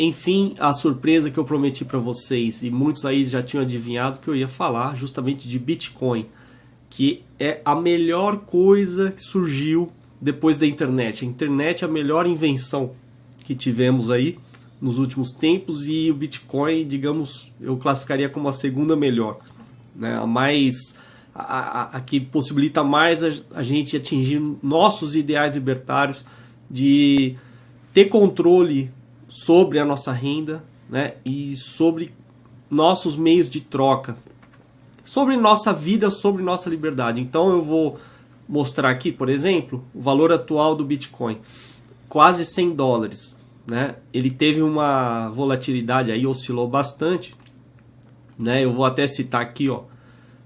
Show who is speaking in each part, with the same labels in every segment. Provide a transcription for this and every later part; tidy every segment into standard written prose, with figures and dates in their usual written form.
Speaker 1: Enfim, a surpresa que eu prometi para vocês, e muitos aí já tinham adivinhado que eu ia falar justamente de Bitcoin, que é a melhor coisa que surgiu depois da internet. A internet é a melhor invenção que tivemos aí nos últimos tempos, e o Bitcoin, digamos, eu classificaria como a segunda melhor, né? A mais... A que possibilita mais a gente atingir nossos ideais libertários de ter controle sobre a nossa renda, né, e sobre nossos meios de troca, sobre nossa vida, sobre nossa liberdade. Então eu vou mostrar aqui, por exemplo, o valor atual do Bitcoin, quase $100, né? Ele teve uma volatilidade aí, oscilou bastante, né? Eu vou até citar aqui, ó,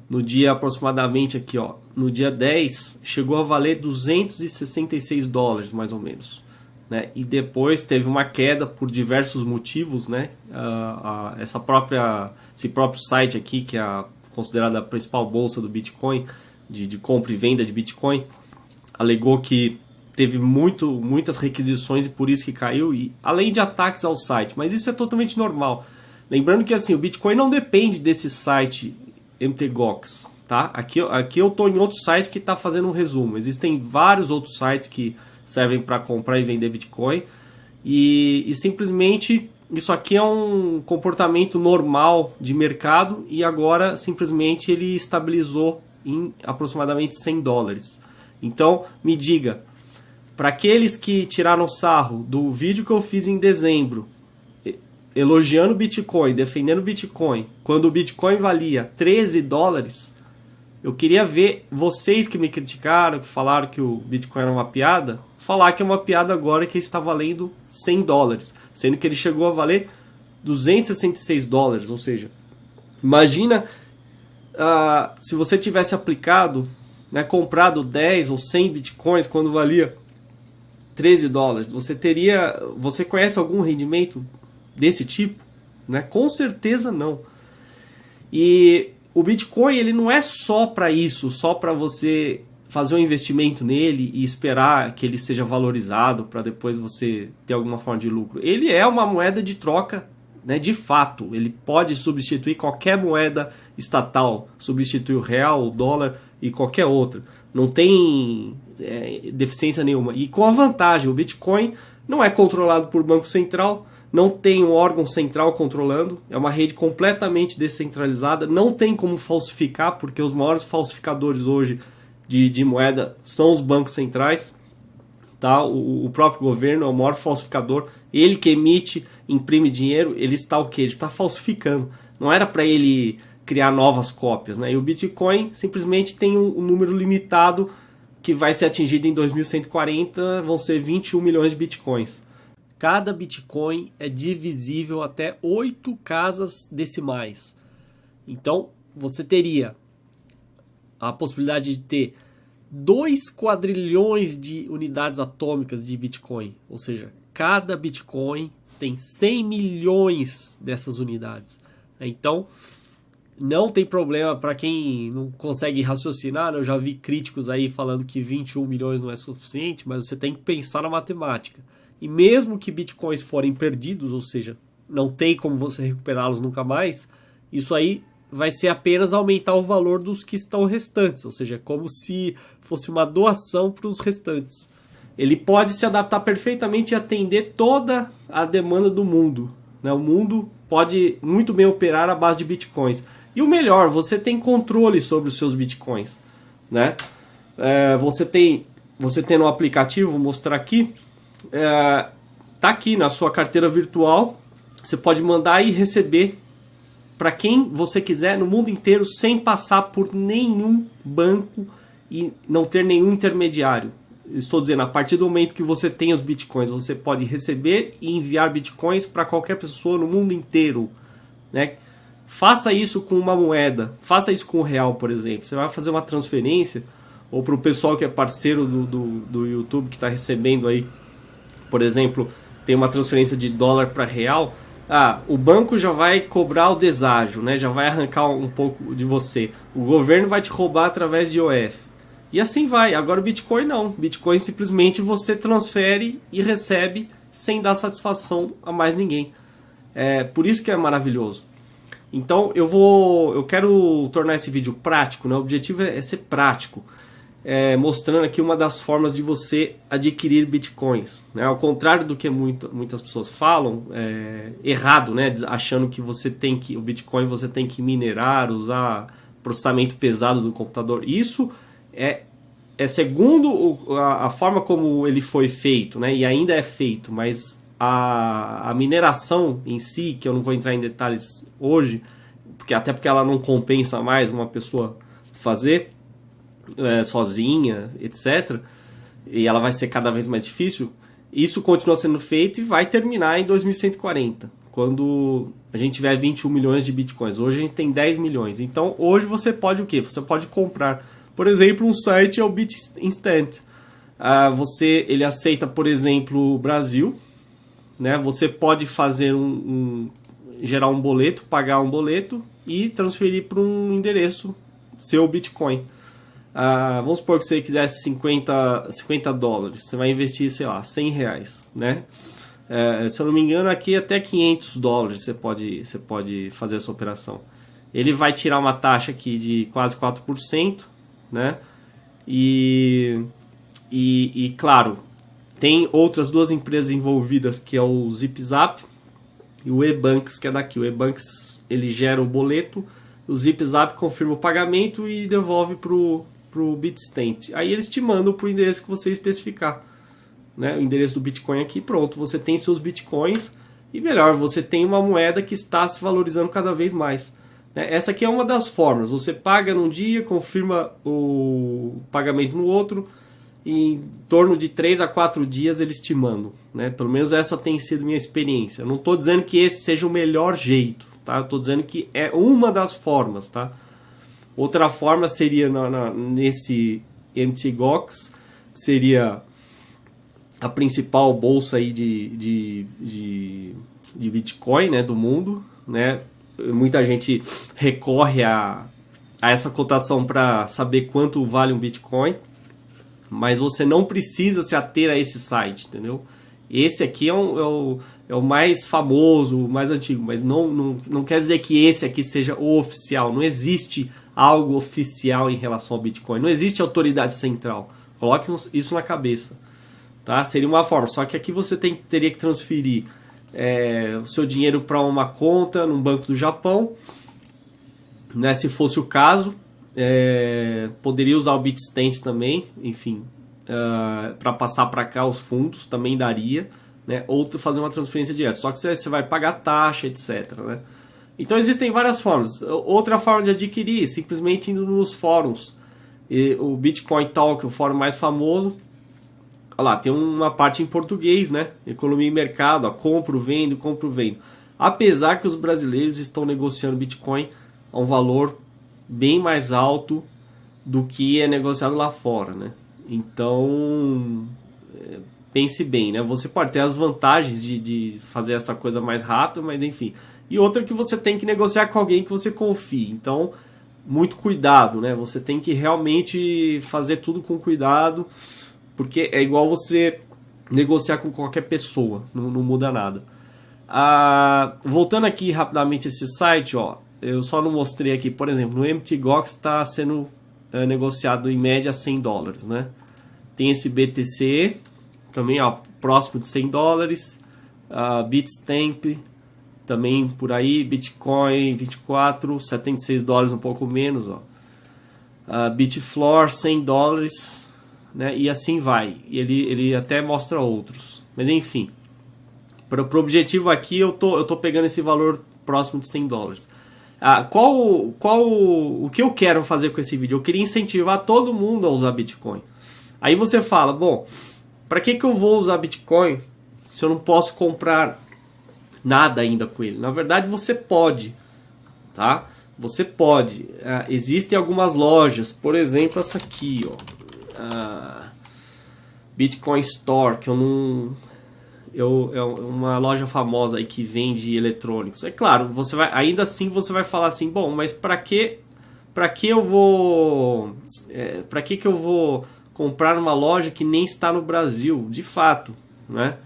Speaker 1: no dia aproximadamente aqui, ó, no dia 10, chegou a valer $266 mais ou menos, né? E depois teve uma queda por diversos motivos, né? Esse próprio site aqui, que é considerada a principal bolsa do Bitcoin, de compra e venda de Bitcoin, alegou que teve muitas requisições e por isso que caiu, e além de ataques ao site, mas isso é totalmente normal. Lembrando que assim, o Bitcoin não depende desse site MTGOX, tá? Aqui eu estou em outro site que está fazendo um resumo. Existem vários outros sites que servem para comprar e vender Bitcoin, e simplesmente isso aqui é um comportamento normal de mercado, e agora simplesmente ele estabilizou em aproximadamente $100. Então me diga, para aqueles que tiraram sarro do vídeo que eu fiz em dezembro elogiando o Bitcoin, defendendo o Bitcoin, quando o Bitcoin valia $13, eu queria ver vocês que me criticaram, que falaram que o Bitcoin era uma piada, falar que é uma piada agora que ele está valendo $100, sendo que ele chegou a valer $266, ou seja, imagina se você tivesse aplicado, né, comprado 10 ou 100 Bitcoins quando valia $13, você conhece algum rendimento desse tipo, né? Com certeza não. E o Bitcoin, ele não é só para isso, só para você fazer um investimento nele e esperar que ele seja valorizado para depois você ter alguma forma de lucro. Ele é uma moeda de troca, né, de fato. Ele pode substituir qualquer moeda estatal, substituir o real, o dólar e qualquer outra. Não tem deficiência nenhuma. E com a vantagem, o Bitcoin não é controlado por banco central, não tem um órgão central controlando, é uma rede completamente descentralizada, não tem como falsificar, porque os maiores falsificadores hoje de moeda são os bancos centrais, tá? O próprio governo é o maior falsificador, ele que emite, imprime dinheiro, ele está o quê? Ele está falsificando, não era para ele criar novas cópias, né? E o Bitcoin simplesmente tem um número limitado que vai ser atingido em 2140, vão ser 21 milhões de Bitcoins. Cada Bitcoin é divisível até 8 casas decimais. Então, você teria a possibilidade de ter 2 quadrilhões de unidades atômicas de Bitcoin. Ou seja, cada Bitcoin tem 100 milhões dessas unidades. Então, não tem problema para quem não consegue raciocinar. Eu já vi críticos aí falando que 21 milhões não é suficiente, mas você tem que pensar na matemática. E mesmo que bitcoins forem perdidos, ou seja, não tem como você recuperá-los nunca mais, isso aí vai ser apenas aumentar o valor dos que estão restantes, ou seja, como se fosse uma doação para os restantes. Ele pode se adaptar perfeitamente e atender toda a demanda do mundo, né? O mundo pode muito bem operar à base de bitcoins. E o melhor, você tem controle sobre os seus bitcoins, né? Você tem no aplicativo, vou mostrar aqui, tá aqui na sua carteira virtual, você pode mandar e receber para quem você quiser no mundo inteiro sem passar por nenhum banco e não ter nenhum intermediário. Estou dizendo, a partir do momento que você tem os bitcoins, você pode receber e enviar bitcoins para qualquer pessoa no mundo inteiro, né? Faça isso com uma moeda, faça isso com o real, por exemplo. Você vai fazer uma transferência, ou para o pessoal que é parceiro do YouTube, que está recebendo aí, por exemplo, tem uma transferência de dólar para real, o banco já vai cobrar o deságio, né? Já vai arrancar um pouco de você. O governo vai te roubar através de IOF. E assim vai. Agora o Bitcoin não. Bitcoin simplesmente você transfere e recebe sem dar satisfação a mais ninguém. Por isso que é maravilhoso. Então eu quero tornar esse vídeo prático, né? O objetivo é ser prático, mostrando aqui uma das formas de você adquirir bitcoins, né? Ao contrário do que muitas pessoas falam, errado, né? Achando que o bitcoin você tem que minerar, usar processamento pesado do computador. Isso é segundo a forma como ele foi feito, né? E ainda é feito, mas a mineração em si, que eu não vou entrar em detalhes hoje, até porque ela não compensa mais uma pessoa fazer sozinha, etc. E ela vai ser cada vez mais difícil. Isso continua sendo feito e vai terminar em 2140, quando a gente tiver 21 milhões de bitcoins. Hoje a gente tem 10 milhões. Então hoje você pode o quê? Você pode comprar, por exemplo, um site é o BitInstant. Ele aceita, por exemplo, o Brasil, né? Você pode fazer gerar um boleto, pagar um boleto e transferir para um endereço seu Bitcoin. Vamos supor que você quisesse 50 dólares, você vai investir, sei lá, 100 reais, né? Se eu não me engano, aqui até 500 dólares você pode fazer essa operação. Ele vai tirar uma taxa aqui de quase 4%, né? E claro, tem outras duas empresas envolvidas, que é o ZipZap e o eBanks, que é daqui. O eBanks, ele gera o boleto, o ZipZap confirma o pagamento e devolve pro Bitstamp. Aí eles te mandam pro endereço que você especificar, né? O endereço do Bitcoin aqui, pronto, você tem seus Bitcoins e melhor, você tem uma moeda que está se valorizando cada vez mais, né? Essa aqui é uma das formas, você paga num dia, confirma o pagamento no outro, em torno de 3 a 4 dias eles te mandam, né? Pelo menos essa tem sido minha experiência. Eu não estou dizendo que esse seja o melhor jeito, tá? Eu estou dizendo que é uma das formas, tá? Outra forma seria nesse Mt. Gox, que seria a principal bolsa aí de Bitcoin, né, do mundo, né? Muita gente recorre a essa cotação para saber quanto vale um Bitcoin. Mas você não precisa se ater a esse site, entendeu? Esse aqui é o mais famoso, o mais antigo, mas não quer dizer que esse aqui seja o oficial. Não existe algo oficial em relação ao Bitcoin. Não existe autoridade central. Coloque isso na cabeça, tá? Seria uma forma. Só que aqui você teria que transferir o seu dinheiro para uma conta num banco do Japão, né? Se fosse o caso. Poderia usar o Bitstamp também, enfim, para passar para cá os fundos também daria, né? Ou fazer uma transferência direta, só que você vai pagar taxa, etc, né? Então existem várias formas. Outra forma de adquirir, simplesmente indo nos fóruns. O Bitcoin Talk, o fórum mais famoso, olha lá, tem uma parte em português, né? Economia e mercado, compro, vendo. Apesar que os brasileiros estão negociando Bitcoin a um valor bem mais alto do que é negociado lá fora, né? Então, pense bem, né? Você pode ter as vantagens de fazer essa coisa mais rápido, mas enfim. E outra que você tem que negociar com alguém que você confie. Então, muito cuidado, né? Você tem que realmente fazer tudo com cuidado, porque é igual você negociar com qualquer pessoa, não muda nada. Voltando aqui rapidamente a esse site, ó, eu só não mostrei aqui, por exemplo, no Mt. Gox está sendo negociado em média 100 dólares, né? Tem esse BTC, também ó, próximo de 100 dólares, Bitstamp, também por aí, Bitcoin 24, 76 dólares, um pouco menos, ó. Bitfloor 100 dólares, né? E assim vai, ele até mostra outros, mas enfim, para o objetivo aqui eu tô pegando esse valor próximo de 100 dólares. O que eu quero fazer com esse vídeo? Eu queria incentivar todo mundo a usar Bitcoin. Aí você fala, bom, para que eu vou usar Bitcoin se eu não posso comprar nada ainda com ele? Na verdade você pode, tá? Você pode. Existem algumas lojas, por exemplo essa aqui, ó, Bitcoin Store, que é uma loja famosa aí que vende eletrônicos. É claro, ainda assim você vai falar assim, bom, mas para que eu vou comprar numa loja que nem está no Brasil, de fato, né?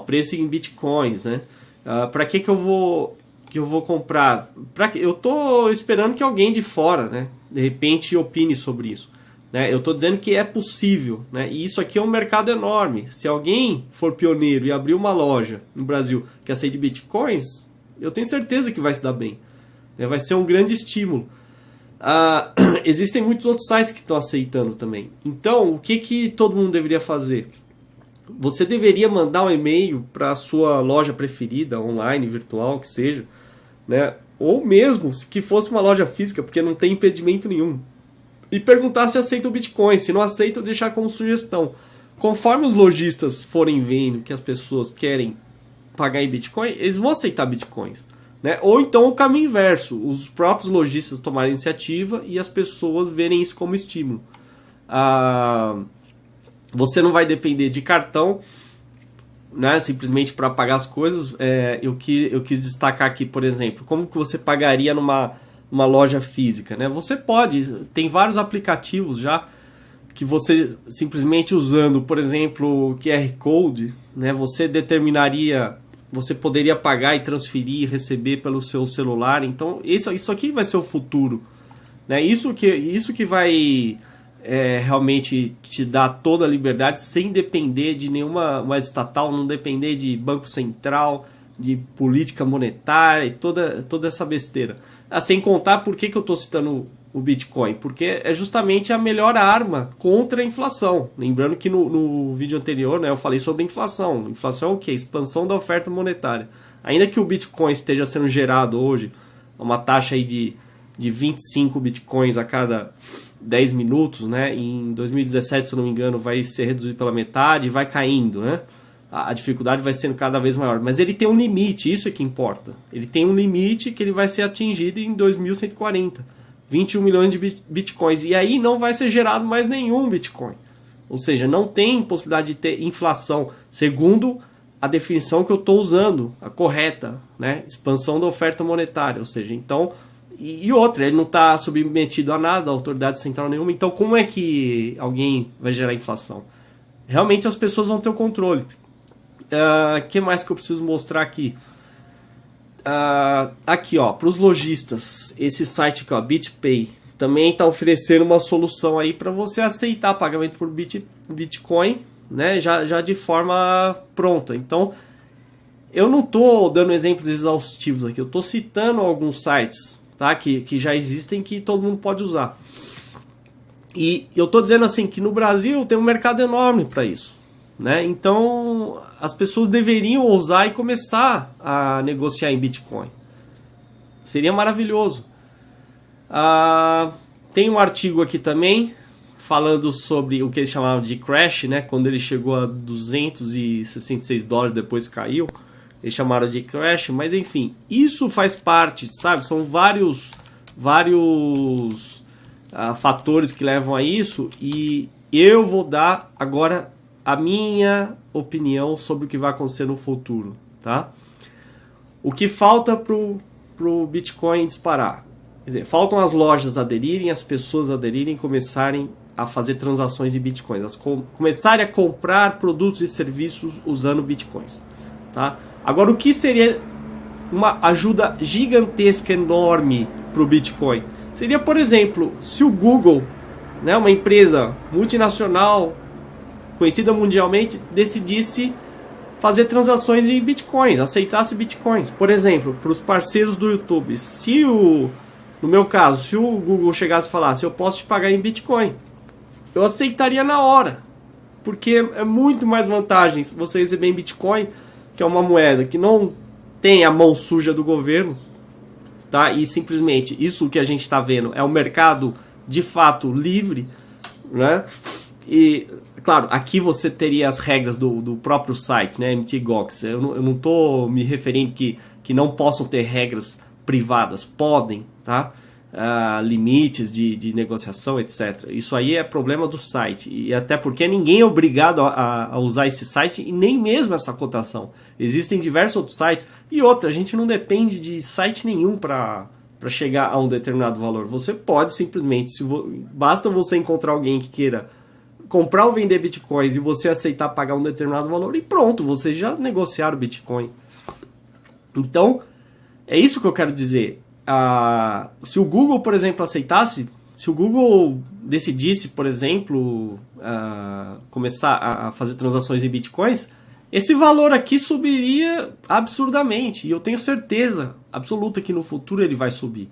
Speaker 1: Preço em bitcoins, né? Para que eu vou comprar? Eu estou esperando que alguém de fora, né, de repente opine sobre isso. Né? Eu estou dizendo que é possível, né? E isso aqui é um mercado enorme. Se alguém for pioneiro e abrir uma loja no Brasil que aceite bitcoins, eu tenho certeza que vai se dar bem. Né? Vai ser um grande estímulo. Existem muitos outros sites que estão aceitando também. Então, o que todo mundo deveria fazer? Você deveria mandar um e-mail para a sua loja preferida, online, virtual, que seja, né? Ou mesmo que fosse uma loja física, porque não tem impedimento nenhum. E perguntar se aceita o Bitcoin. Se não aceita, deixar como sugestão. Conforme os lojistas forem vendo que as pessoas querem pagar em Bitcoin, eles vão aceitar Bitcoins. Né? Ou então o caminho inverso. Os próprios lojistas tomarem iniciativa e as pessoas verem isso como estímulo. Você não vai depender de cartão, né? Simplesmente para pagar as coisas. Eu quis destacar aqui, por exemplo, como que você pagaria numa loja física, né? Você tem vários aplicativos já que você simplesmente usando, por exemplo, o QR Code, né? Você poderia pagar e transferir, receber pelo seu celular. Então isso aqui vai ser o futuro, né? Isso que vai realmente te dar toda a liberdade sem depender de nenhuma moeda estatal, não depender de banco central, de política monetária e toda essa besteira. Sem contar por que eu estou citando o Bitcoin, porque é justamente a melhor arma contra a inflação. Lembrando que no vídeo anterior, né, eu falei sobre inflação. Inflação é o quê? Expansão da oferta monetária. Ainda que o Bitcoin esteja sendo gerado hoje, uma taxa aí de 25 Bitcoins a cada 10 minutos, né? Em 2017, se eu não me engano, vai ser reduzido pela metade e vai caindo, né? A dificuldade vai sendo cada vez maior. Mas ele tem um limite, isso é que importa. Ele tem um limite que ele vai ser atingido em 2140. 21 milhões de bitcoins. E aí não vai ser gerado mais nenhum bitcoin. Ou seja, não tem possibilidade de ter inflação, segundo a definição que eu estou usando, a correta, né? Expansão da oferta monetária. Ou seja, então... E outra, ele não está submetido a nada, a autoridade central nenhuma. Então como é que alguém vai gerar inflação? Realmente as pessoas vão ter o controle. Que mais que eu preciso mostrar aqui? Aqui, ó, para os lojistas, esse site aqui, ó, BitPay, também está oferecendo uma solução aí para você aceitar pagamento por Bitcoin, né, já de forma pronta. Então, eu não estou dando exemplos exaustivos aqui, eu estou citando alguns sites, tá, que já existem, que todo mundo pode usar. E eu estou dizendo assim que no Brasil tem um mercado enorme para isso. Né? Então as pessoas deveriam ousar e começar a negociar em Bitcoin. Seria maravilhoso. Tem um artigo aqui também falando sobre o que eles chamavam de crash, né? Quando ele chegou a $266, depois caiu, eles chamaram de crash. Mas enfim, isso faz parte, sabe? São vários fatores que levam a isso. E eu vou dar agora a minha opinião sobre o que vai acontecer no futuro, tá? O que falta pro Bitcoin disparar? Quer dizer, faltam as lojas aderirem, as pessoas aderirem, começarem a fazer transações em Bitcoins, começarem a comprar produtos e serviços usando Bitcoins, tá? Agora, o que seria uma ajuda gigantesca, enorme pro Bitcoin? Seria, por exemplo, se o Google, né, uma empresa multinacional conhecida mundialmente, decidisse fazer transações em bitcoins, aceitasse bitcoins. Por exemplo, para os parceiros do YouTube, no meu caso, se o Google chegasse e falasse, eu posso te pagar em bitcoin, eu aceitaria na hora, porque é muito mais vantagens você receber em bitcoin, que é uma moeda que não tem a mão suja do governo, tá? E simplesmente isso que a gente está vendo é um mercado de fato livre, né? E claro, aqui você teria as regras do próprio site, né, MTGOX. Eu não estou me referindo que não possam ter regras privadas. Podem, tá? Limites de negociação, etc. Isso aí é problema do site. E até porque ninguém é obrigado a usar esse site e nem mesmo essa cotação. Existem diversos outros sites. E outra, a gente não depende de site nenhum para chegar a um determinado valor. Você pode simplesmente, basta você encontrar alguém que queira comprar ou vender bitcoins e você aceitar pagar um determinado valor e pronto, vocês já negociaram Bitcoin. Então, é isso que eu quero dizer. Se o Google, por exemplo, aceitasse, se o Google decidisse, por exemplo, começar a fazer transações em bitcoins, esse valor aqui subiria absurdamente. E eu tenho certeza absoluta que no futuro ele vai subir.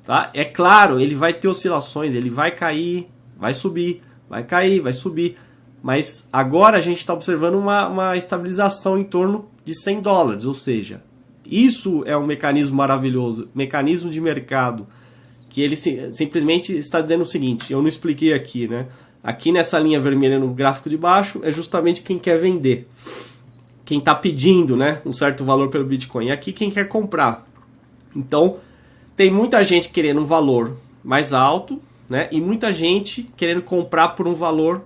Speaker 1: Tá? É claro, ele vai ter oscilações, ele vai cair, vai subir, vai cair, vai subir. Mas agora a gente está observando uma estabilização em torno de $100. Ou seja, isso é um mecanismo maravilhoso, mecanismo de mercado, que ele simplesmente está dizendo o seguinte, eu não expliquei aqui, né? Aqui nessa linha vermelha no gráfico de baixo é justamente quem quer vender, quem está pedindo, né, um certo valor pelo Bitcoin. E aqui quem quer comprar. Então, tem muita gente querendo um valor mais alto, né, e muita gente querendo comprar por um valor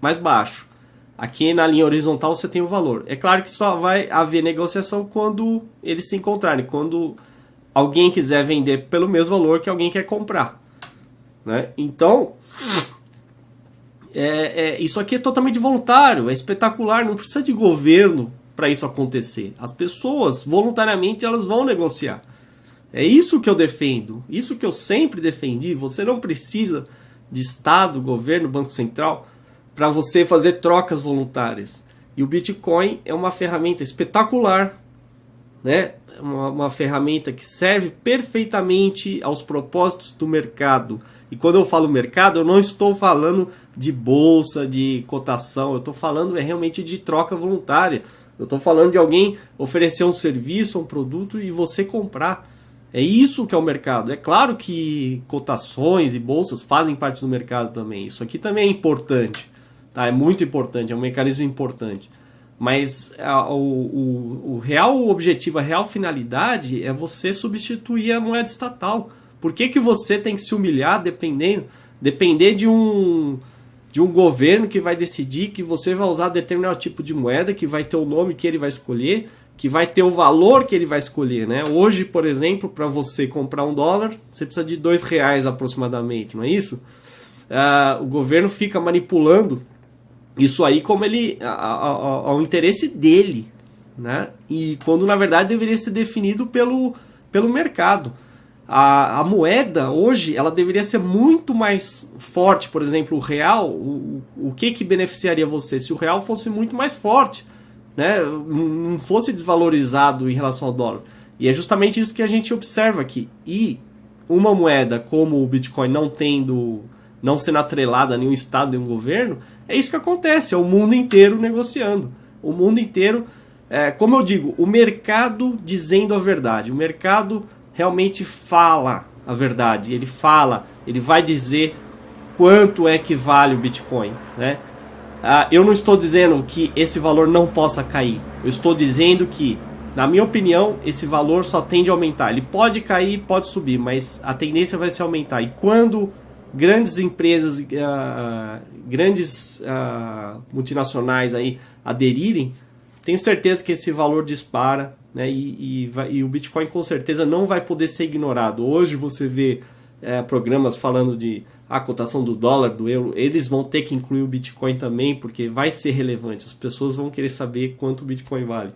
Speaker 1: mais baixo. Aqui na linha horizontal você tem o valor. É claro que só vai haver negociação quando eles se encontrarem, quando alguém quiser vender pelo mesmo valor que alguém quer comprar, né? Então, isso aqui é totalmente voluntário, é espetacular, não precisa de governo para isso acontecer. As pessoas, voluntariamente, elas vão negociar. É isso que eu defendo, isso que eu sempre defendi. Você não precisa de Estado, governo, Banco Central para você fazer trocas voluntárias. E o Bitcoin é uma ferramenta espetacular, né? Uma ferramenta que serve perfeitamente aos propósitos do mercado. E quando eu falo mercado, eu não estou falando de bolsa, de cotação, eu estou falando realmente de troca voluntária. Eu estou falando de alguém oferecer um serviço, um produto e você comprar. É isso que é o mercado. É claro que cotações e bolsas fazem parte do mercado também. Isso aqui também é importante. Tá? É muito importante, é um mecanismo importante. Mas o real objetivo, a real finalidade é você substituir a moeda estatal. Por que você tem que se humilhar depender de um governo que vai decidir que você vai usar determinado tipo de moeda, que vai ter o nome que ele vai escolher, que vai ter o valor que ele vai escolher, né? Hoje, por exemplo, para você comprar $1, você precisa de R$2 aproximadamente, não é isso? O governo fica manipulando isso aí como ao interesse dele, né? E quando na verdade deveria ser definido pelo mercado. A moeda hoje ela deveria ser muito mais forte. Por exemplo, o real, o que beneficiaria você se o real fosse muito mais forte, né? Não fosse desvalorizado em relação ao dólar. E é justamente isso que a gente observa aqui. E uma moeda como o Bitcoin não sendo atrelada a nenhum estado, nenhum governo, é isso que acontece, é o mundo inteiro negociando. O mundo inteiro, como eu digo, o mercado dizendo a verdade. O mercado realmente fala a verdade. Ele vai dizer quanto é que vale o Bitcoin, né? Eu não estou dizendo que esse valor não possa cair. Eu estou dizendo que, na minha opinião, esse valor só tende a aumentar. Ele pode cair, pode subir, mas a tendência vai ser aumentar. E quando grandes empresas, grandes multinacionais aí aderirem, tenho certeza que esse valor dispara, né? E o Bitcoin com certeza não vai poder ser ignorado. Hoje você vê programas falando de cotação do dólar, do euro, eles vão ter que incluir o Bitcoin também, porque vai ser relevante. As pessoas vão querer saber quanto o Bitcoin vale,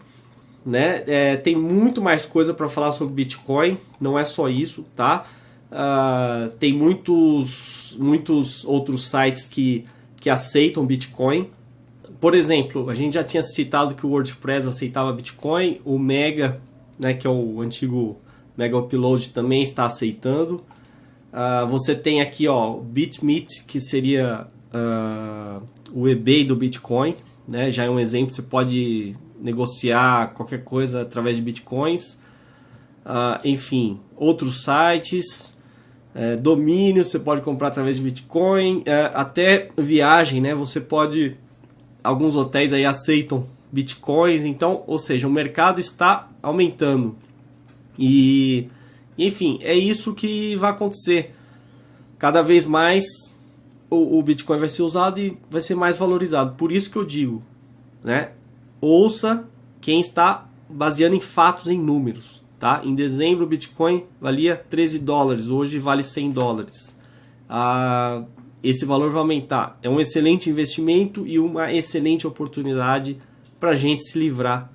Speaker 1: né? Tem muito mais coisa para falar sobre Bitcoin, não é só isso, tá? Tem muitos outros sites que aceitam Bitcoin. Por exemplo, a gente já tinha citado que o WordPress aceitava Bitcoin, o Mega, né, que é o antigo Mega Upload, também está aceitando. Você tem aqui o BitMET, que seria o eBay do Bitcoin, né? Já é um exemplo, você pode negociar qualquer coisa através de Bitcoins. Enfim, outros sites, domínios, você pode comprar através de Bitcoin, até viagem, né? Você pode, alguns hotéis aí aceitam Bitcoins, então, ou seja, o mercado está aumentando. E enfim, é isso que vai acontecer. Cada vez mais o Bitcoin vai ser usado e vai ser mais valorizado. Por isso que eu digo, né? Ouça quem está baseando em fatos, em números. Tá? Em dezembro o Bitcoin valia $13, hoje vale $100. Esse valor vai aumentar. É um excelente investimento e uma excelente oportunidade para a gente se livrar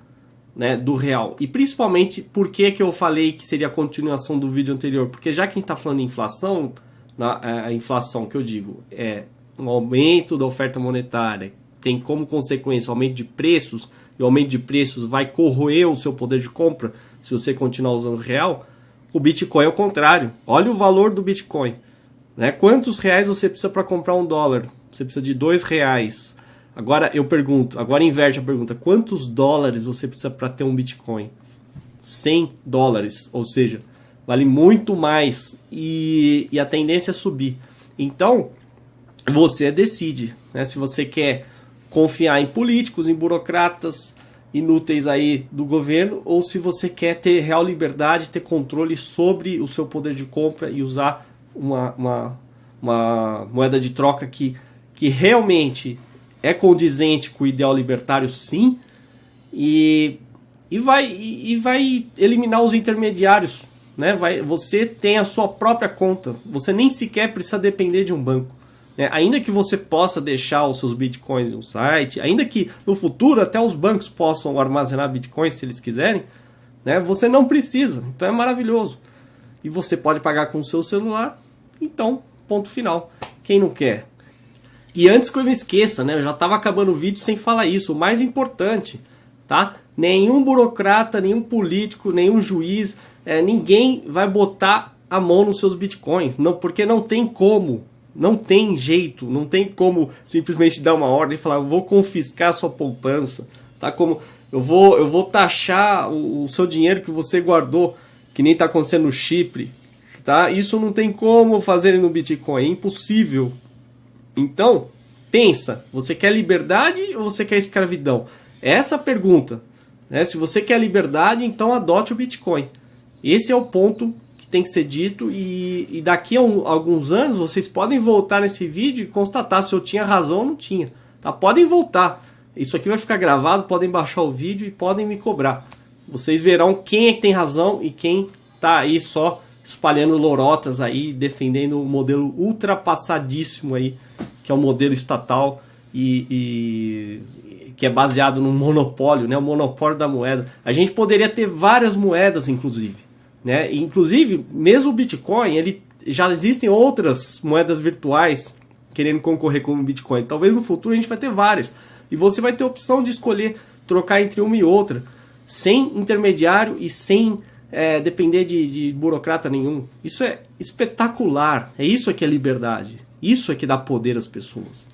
Speaker 1: né, do real. E principalmente, por que eu falei que seria a continuação do vídeo anterior? Porque já que a gente está falando de inflação, a inflação que eu digo é um aumento da oferta monetária, tem como consequência o aumento de preços, e o aumento de preços vai corroer o seu poder de compra se você continuar usando o real. O Bitcoin é o contrário. Olha o valor do Bitcoin, né? Quantos reais você precisa para comprar um dólar? Você precisa de R$2. Agora eu pergunto, agora inverte a pergunta, quantos dólares você precisa para ter um Bitcoin? $100, ou seja, vale muito mais e a tendência é subir. Então, você decide, né? Se você quer confiar em políticos, em burocratas inúteis aí do governo, ou se você quer ter real liberdade, ter controle sobre o seu poder de compra e usar uma moeda de troca que realmente é condizente com o ideal libertário, sim, e vai eliminar os intermediários, né? Você tem a sua própria conta, você nem sequer precisa depender de um banco, né? Ainda que você possa deixar os seus bitcoins no site, ainda que no futuro até os bancos possam armazenar bitcoins se eles quiserem, né? Você não precisa, então é maravilhoso. E você pode pagar com o seu celular, então, ponto final. Quem não quer? E antes que eu me esqueça, né? Eu já estava acabando o vídeo sem falar isso. O mais importante, tá? Nenhum burocrata, nenhum político, nenhum juiz, ninguém vai botar a mão nos seus bitcoins. Não, porque não tem como. Não tem jeito. Não tem como simplesmente dar uma ordem e falar, eu vou confiscar a sua poupança. Tá? Como eu vou taxar o seu dinheiro que você guardou, que nem está acontecendo no Chipre. Tá? Isso não tem como fazer no Bitcoin. É impossível. Então, pensa, você quer liberdade ou você quer escravidão? Essa é a pergunta, né? Se você quer liberdade, então adote o Bitcoin. Esse é o ponto que tem que ser dito e daqui a alguns anos vocês podem voltar nesse vídeo e constatar se eu tinha razão ou não tinha. Tá? Podem voltar. Isso aqui vai ficar gravado, podem baixar o vídeo e podem me cobrar. Vocês verão quem é que tem razão e quem tá aí só espalhando lorotas aí, defendendo o modelo ultrapassadíssimo aí, que é o modelo estatal e que é baseado no monopólio, né? O monopólio da moeda. A gente poderia ter várias moedas, inclusive, né? E, inclusive, mesmo o Bitcoin, já existem outras moedas virtuais querendo concorrer com o Bitcoin. Talvez no futuro a gente vai ter várias. E você vai ter a opção de escolher trocar entre uma e outra, sem intermediário e sem depender de burocrata nenhum. Isso é espetacular. É isso que é liberdade. Isso é que dá poder às pessoas.